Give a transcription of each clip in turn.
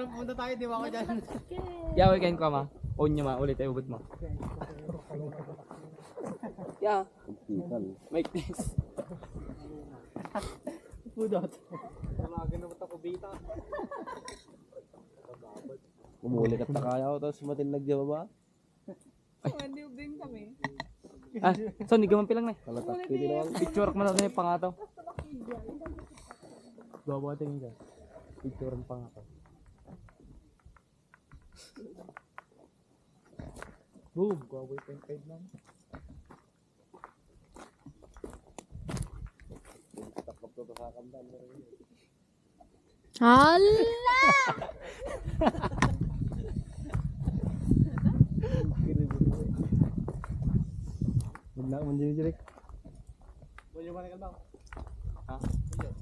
Parang punta tayo, di ba ako dyan? Yeah, weekend ko ma. On nyo ma, ulit ay ubod mo. Yeah. Make this. Pudot. Talaga naman ako bita. Umulit at takaya ko, tapos matinag dyan ba? Hindi din kami. Ah, so hindi ka man pilang na. Kalatak pwede naman. Picture mo na ito yung pangato. Bawa tingin ka. Picture ang pangato. Boom! Gawa 0.5 lang. Takap to sa kamdan. Hala! Huwag na, mandinig direct. Boleh mana kan bang? Ha? Boleh.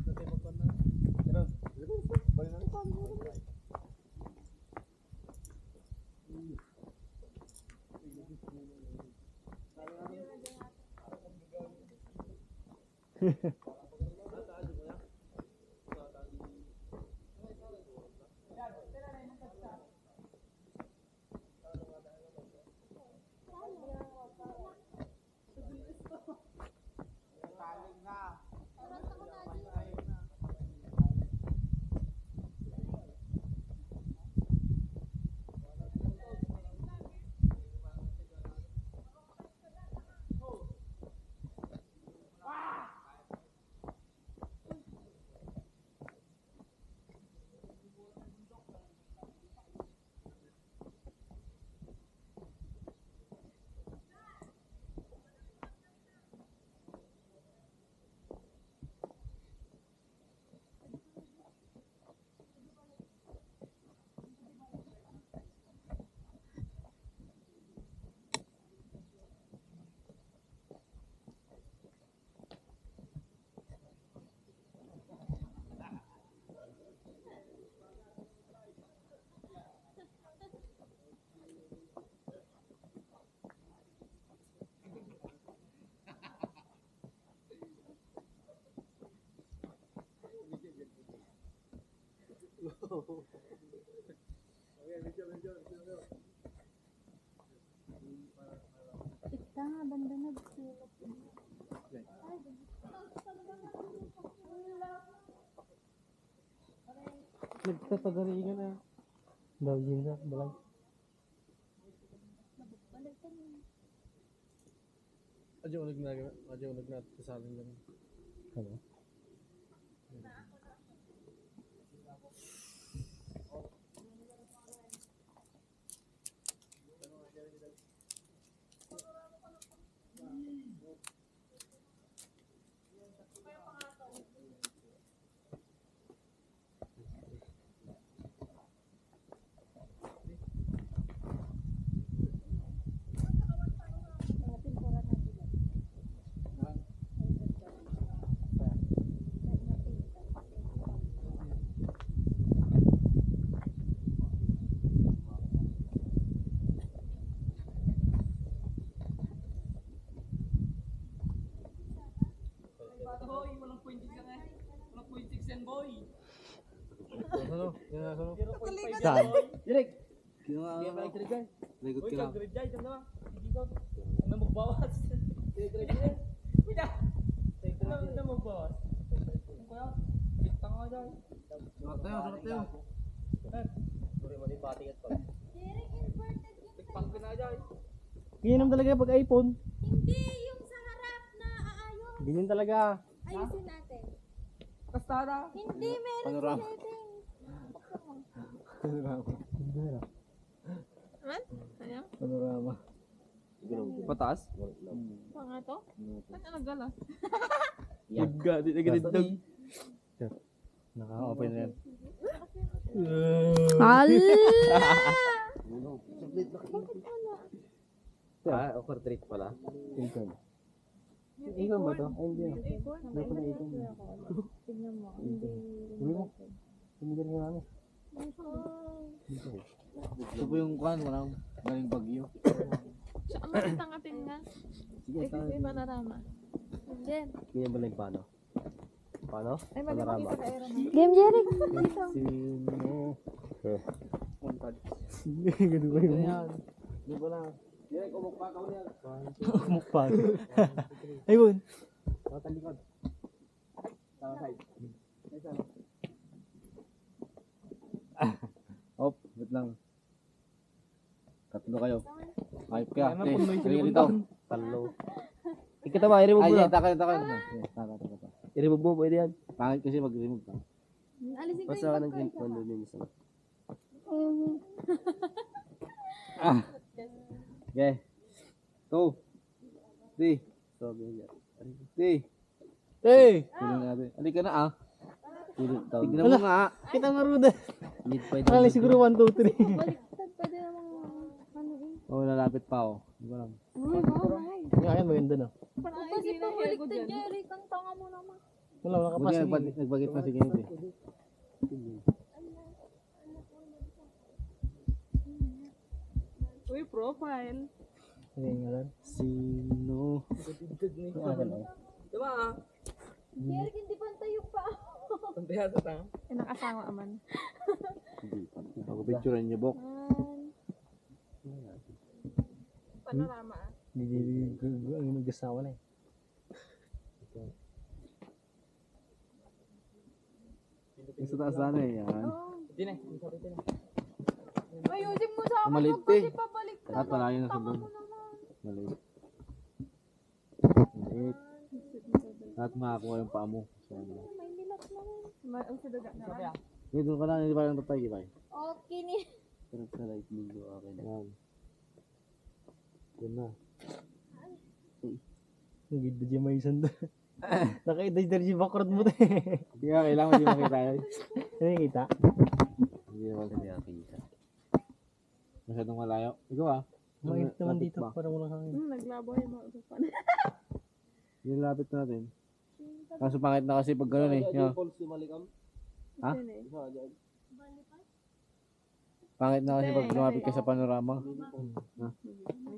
Nanti makan na. Ganun. Boleh na. Kita banda nagsulot. Nagtatagaringan na. Daw yun na, balay. Aja ulag na kasalin lang. Ano? Ano? Yan na ano? Saan? Direk. Kaya Dia balik dari jay. Lagot Uy, ka lang. dari jay jam na. Dito. Ano magbawas? Dari jay. Pida. Ano magbawas? Kuya, kita nga jay. Surat tayo. Sorry mo din batingat pala. Tikpang ka na jay. Ganyan talaga pag iPhone. Hindi yung sa harap na aayos. Ganyan talaga. Ayusin natin. Kastada. Hindi meron Panorama. setting. Hindi na. Man? Ano? Panorama. Pataas? Panga to? Saan ka naggalas? Pagka, di na ganit dog. Naka-open na yan. Hala! Ah, offer treat pala. Income. Income ba to? Ay, hindi. Hindi ko na income. Tignan mo. Hindi mo. Hindi ka rin namin. Ito po yung kuhan, walang galing bagyo. Saan makita nga tingnan? Sige, Ito yung panorama. Then, ganyan ba lang paano? Paano? Ay, magpapakita ka, Aaron. Game, Jerry. Sino? Ganun ba yun? Di ba lang? Direk, umukpa ka ulit. Mukpa. Ayun. Sa likod. Sa side. Hop, wait lang. Tatlo kayo. Ayop ka. Sige dito. Tatlo. Ikita ba, i-remove Ay, mo na. taka. I-remove mo, pwede yan. Pangit kasi mag-remove ka. Alisin ko Basta ka ng green phone doon yung isa. Okay. 2. 3. Sabi niya. 3. Hey! Tulong natin. Halika na ah. Down. Tignan mo nga. Kita nga ruda. Need pa Akala siguro 1, 2, 3. Baliktad, pwede namang ano eh. Oh, lalapit pa oh. Di ba lang? Ngayon, maganda na. Kasi pabaliktad, Jerry. Kang tanga mo naman. Wala, Buti nakapasa. nagbagit na si Kennedy. Uy, profile. Ano yung ngalan? Sino? Yung akin eh. Diba? Jerry, hindi pantay yung paa. Pantay sa tanga. Ay, nakasawa aman. Pag-picturean niyo, Bok. Panorama. Hindi, ang nag-asawa na eh. Yung sa taas sana eh. Yan. Hindi na. Sabi ko na. Ayusin mo sa akin. Maliit Huwag kasi eh. pabaliktad. At malayo na sa Tanga doon. mo naman. Maliit. Maliit. At makakuha yung paa mo. So, ano. May nilat naman. Ang sidaga na. Sabi ah. Ngayon doon ka na, hindi pa lang tatay, Kipay. Okay ni. Pero sa light blue yung akin. Yan. Yan na. Ang ganda dyan may isang doon. Nakaida dyan background mo to eh. Hindi nga, kailangan hindi makita yun. Ano yung kita? Hindi naman hindi nakita. Masyadong malayo. Ikaw ah. Mainit naman Lapit dito. ba? Parang walang hangin. Naglaboy yung mga usapan. Yung lapit natin. Kaso pangit na kasi pag gano'n eh. Yan. Ha? Pangit na kasi pag lumapit ka sa panorama.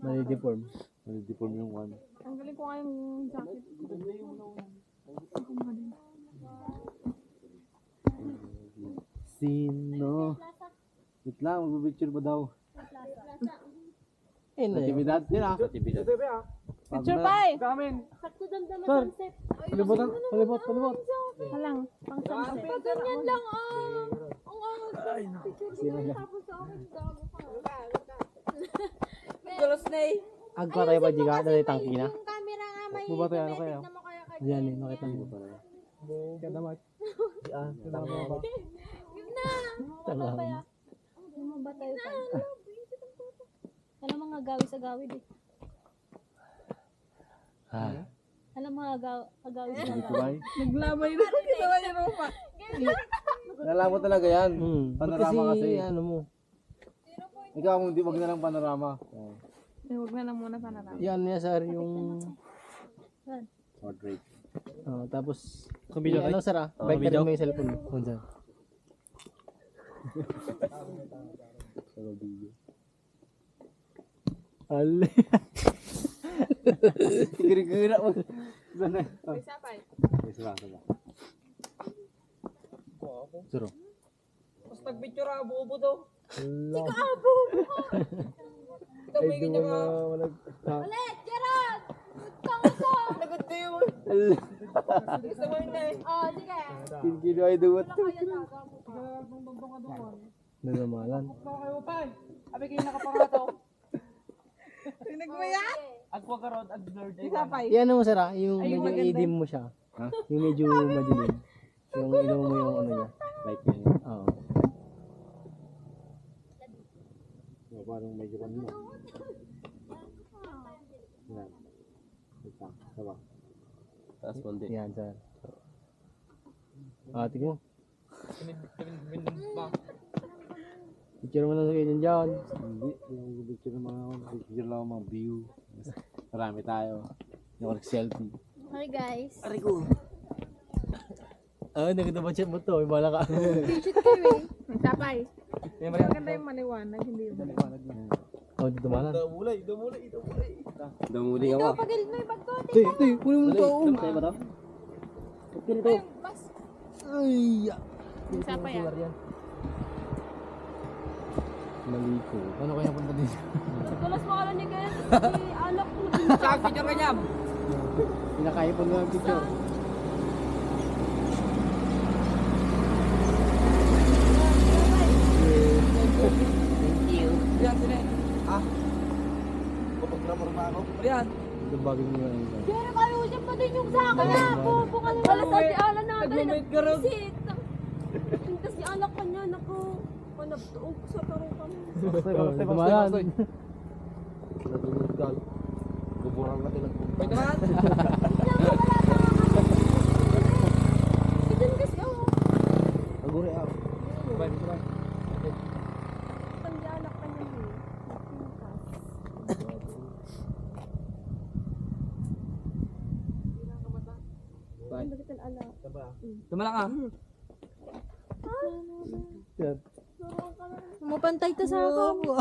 Mali-deform. Mali-deform yung one. Ang galing ko nga yung jacket. Ako mga din. Sino? Wait lang, mag-picture ba daw? Eh, na yun. Natibidad din ah. Natibidad. Picture pa eh. Kamin. Sakto damdaman Sir. sunset. Palibot. Halang. Pang sunset. Pag ganyan lang ang angas. Picture mo tapos sa akin. Gago ka. Gulos na eh. Agpa tayo pa jiga. Dali tangki na. Yung camera nga may Ba tayo ano kaya? na mo kaya ka. Diyan eh. Makita mo. Kaya damat. Yun na. Tama. Yung mga bata yun. Alam mga gawi sa gawid eh. Ah. Alam mga gawid sa Dito gawid. ba? Naglabay na. Ginawa niya Roma. Alam mo talaga yan. Panorama Panorama kasi. Ano mo. Ikaw kung di wag na lang panorama. Eh, huwag na lang muna panorama. Yan niya sir yung... Portrait. Tapos... Kabila ano sir ah? Bike na rin mo yung cellphone mo. Kung saan. Sa video. Ali. Tigiri-gira mo. Sana. Isa pa eh. Isa. Suro. Mas nag-picture ako buo daw. Hala. Ikaw may ganyan ka. Ulit, Gerard! Tanga ka! Nagod na yun. Gusto mo yun na eh. Oh, sige. Kino ay duwat. Wala kaya gago. Nagamalan. Kayo pa eh. Abi kayo nakaparato. Pinagmaya? Agwa ka ron, ag-blurred. Isa pa Yan ano mo sir ah? Yung medyo i-dim mo siya. Ha? Yung medyo madilim. Yung ilaw mo yung ano niya. Light niya. Oo. Parang medyo kanina. Yan. Ito. Sawa. Taas konti. Yan sir. Tingnan mo. Picture mo lang sa kayo dyan. Hindi. Yung picture ng mga picture lang mga view. Marami tayo. Yung selfie. Hi guys. Nagkita-budget mo to. Ibala ka. T-shirt kayo eh. Tapay. Maganda yung maliwanag. Hindi yung maliwanag. Dito malan. Dumuli Ito, pagilid mo yung bag ko. Tuy, kunin mo to. Ayun, bas. Ay! Isa pa yan. Maliko. Ano kaya punta dito? Nagkalas mo ka ni Kaya, si anak ko. Tsaka picture ka niya. Pinakaipon mo ng picture. Yan, sila. Ah? Photographer ba ako? Yan. Ito bagay mo yun. Pero kalusip pa din yung sa akin na. Bubo ka naman. Wala sa si Alan na. Nag-roommate ka rin. Visit. Tapos si anak ka niya, naku. Panabtuog sa tarong kami. Tumalan. Nagulog ka. Guburang ka din. Wait naman. Ilan kasi ako. Naguri ako. Bye, bye. Pandi anak ka niya. Bye. Bakit ang anak? Tama lang ah. Mapantay to sa ako.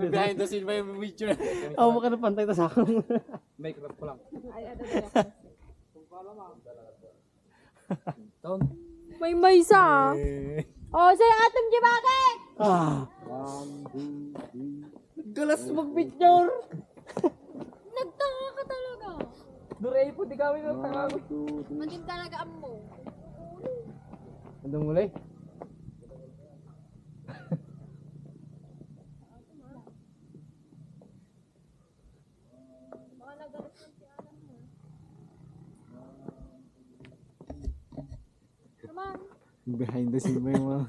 Behind the scene ba yung picture? Oo, maka na pantay ta sa akin. Make up ko lang. Ay, ano Taon. may isa. Oh, sa'yo atom di bakit? Ah! Galas mag-picture. Nagtanga ka talaga. Duray po, di kami nagtaka. Maging talaga mo. Andong muli? Baka nagalit mo si Alan mo. Naman. Behind the scene ba yung mga...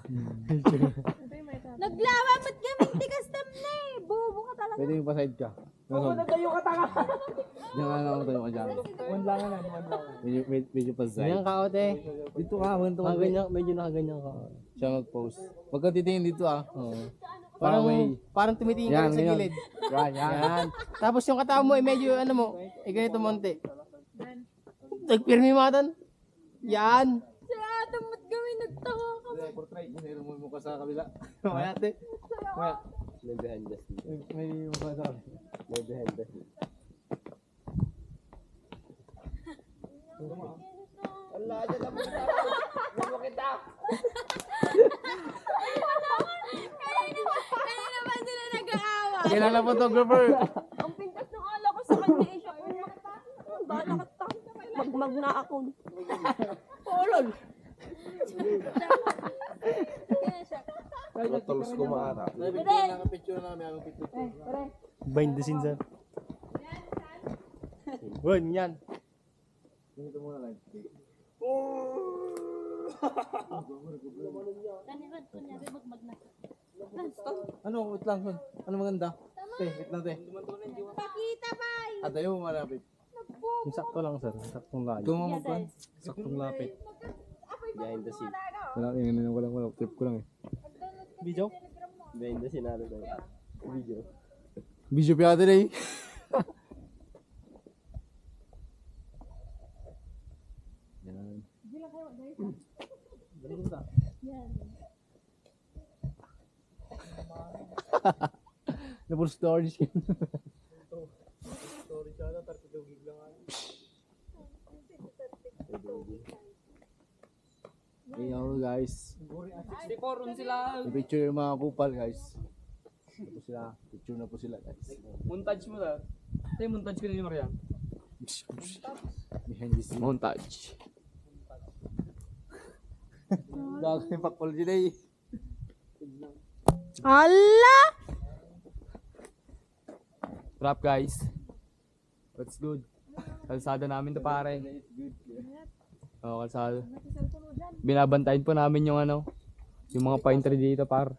Naglawa, ba't gamit tigas tam na eh? Bobo ka talaga. Pwede yung pa-side ka. Oo, natayo ka tanga. Diyan ka lang tayo ka dyan. One lang na, one lang. Medyo pa-side. Ganyan ka, ote. Dito ka, ganito ka. Medyo nakaganyan ka. Siya mag-post. Huwag ka titingin dito ah. Oo. Parang tumitingin ka sa gilid. Yan. Tapos yung katawan mo, medyo ano mo, ganito monte. Nagpirmi mo atan. Yan. Si Atom, ba't gawin nagtanga ka? Portrait, mayroon mo yung mukha sa kabila. Mamaya ate. Mamaya. May behind the scene. May mukha sa kabila. May behind the scene. Allah, dyan lang mo sa mo kita. Kanina ba sila nag-aawa? Kailan photographer? Ang pintas ng ala ko sa kanya eh, siya kung bala ka ta. Magmag na ako. Polol. Pero tols ko maarap. Picture namin, ang picture. Behind the scenes ah. Wan, yan. Ganito muna lang. Ano, wait lang. Ano maganda? Wait lang, te. Pakita pa. Atayo mo malapit. Yung sakto lang sir. Saktong layo. Tumamagpan. Saktong lapit. Behind the scene. Walang trip ko lang eh. Video? Behind the scene ano daw. Video. Video pa yata eh. Yan. Napul storage yun. Sorry siya, 32 gig lang. Ayun guys. 64 room sila. May picture yung mga kupal guys. Ito po sila. Picture na po sila guys. Montage mo na. Tayo montage ka ni Mariam. Behind the scene. Montage. Bago yung pakpal dyan eh. Ala! Wrap guys. What's good? Kalsada namin to pare. Oo, kalsada. Binabantayan po namin yung ano, yung mga pine tree dito par.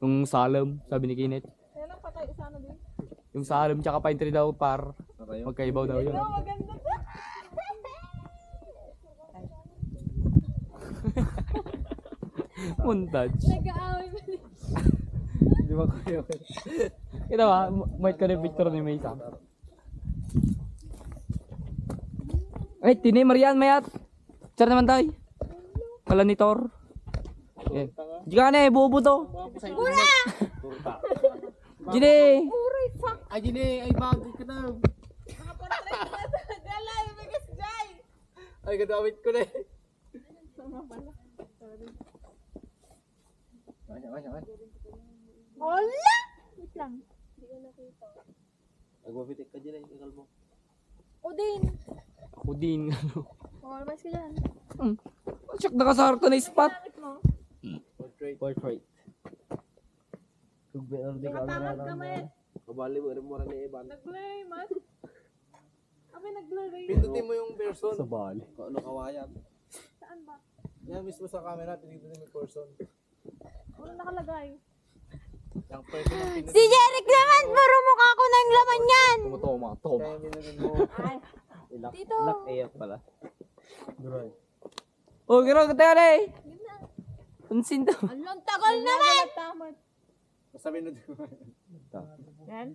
Yung salem, sabi ni Kinet. Kailan patay isa na din? Yung salem tsaka pine tree daw par. Magkaibaw daw yun. Maganda ba? Montage. Nag-aaway ba din? Di ba kayo? Kita ba? Might ka rin picture ni Maysa. Ay, tini Marian, mayat. Char naman tayo. Kala ni Thor. Yan. Diyan na eh, bubo to. Ura! Jine! Uray, fuck! Ay, Jine! Ay, bagay ka na! Galay, bigas jay! Ay, kadawit ko na eh. Sama pala. Nagwapitik ka dyan eh, ikal mo. Udin. Ako din. Oh, lumayas ka dyan. Check nakasarto na spot. Bakit mo? Portrait. Nakatamad ka, Met. Kabali mo rin mo rin ni Evan. Nag-blur, Mat. Kami nag-blur eh. Pindutin mo yung person. Sa bali. Kung ano kawayan. Saan ba? Yan mismo sa camera, pindutin mo yung person. Ano nakalagay? Yung person ang pindutin. Si Jeric naman, puro mukha ko na yung laman yan. Toma. Kaya pindutin mo. Ilak. Dito. Ilak AF pala. Oh, gano'n ka tayo eh. Pansin to. Ang tagal naman. Tamad. Basta pindutin mo. Yan.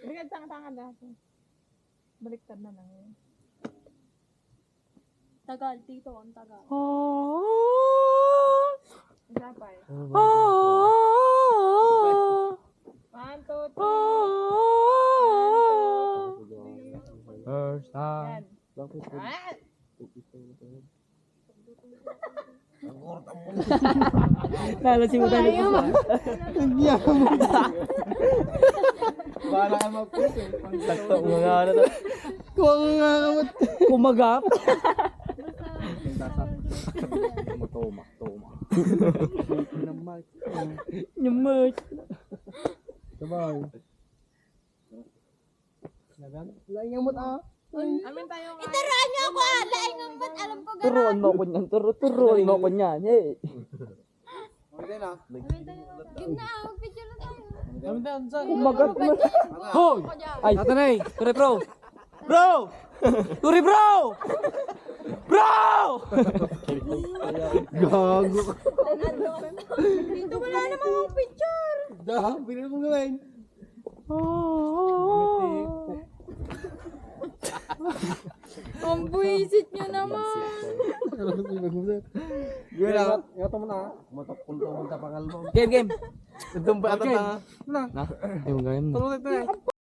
Bigyan tanga-tanga dati. Baliktad na lang yun. Tagal, tito, ang tagal. Isa pa eh. 1, 2, 3. First time. Yan. Ah! Lalasing mo tayo. Bahala ka mag-push eh. Sakto mo nga na to. Kumagap. Toma. Nyamot. Sabay. Amin tayo nga. Turuan niyo ako, laing ang ba't alam ko gano'n. Turuan mo ko niyan. Turuan mo ko niyan. Hey. Okay na. Game na, mag-picture na tayo. Kumagat na. Hoy! Ay, Tatanay! Turi bro! Bro! Turi bro! Bro! Gago. Dito wala namang ang picture. Pindutin mo gawin. Ang buisit nyo naman. Gawin na. Ito mo na. Matapulto mo tapangal mo. Game. Ito ba ito na? Na? Yung ganyan. Tulungan ito eh.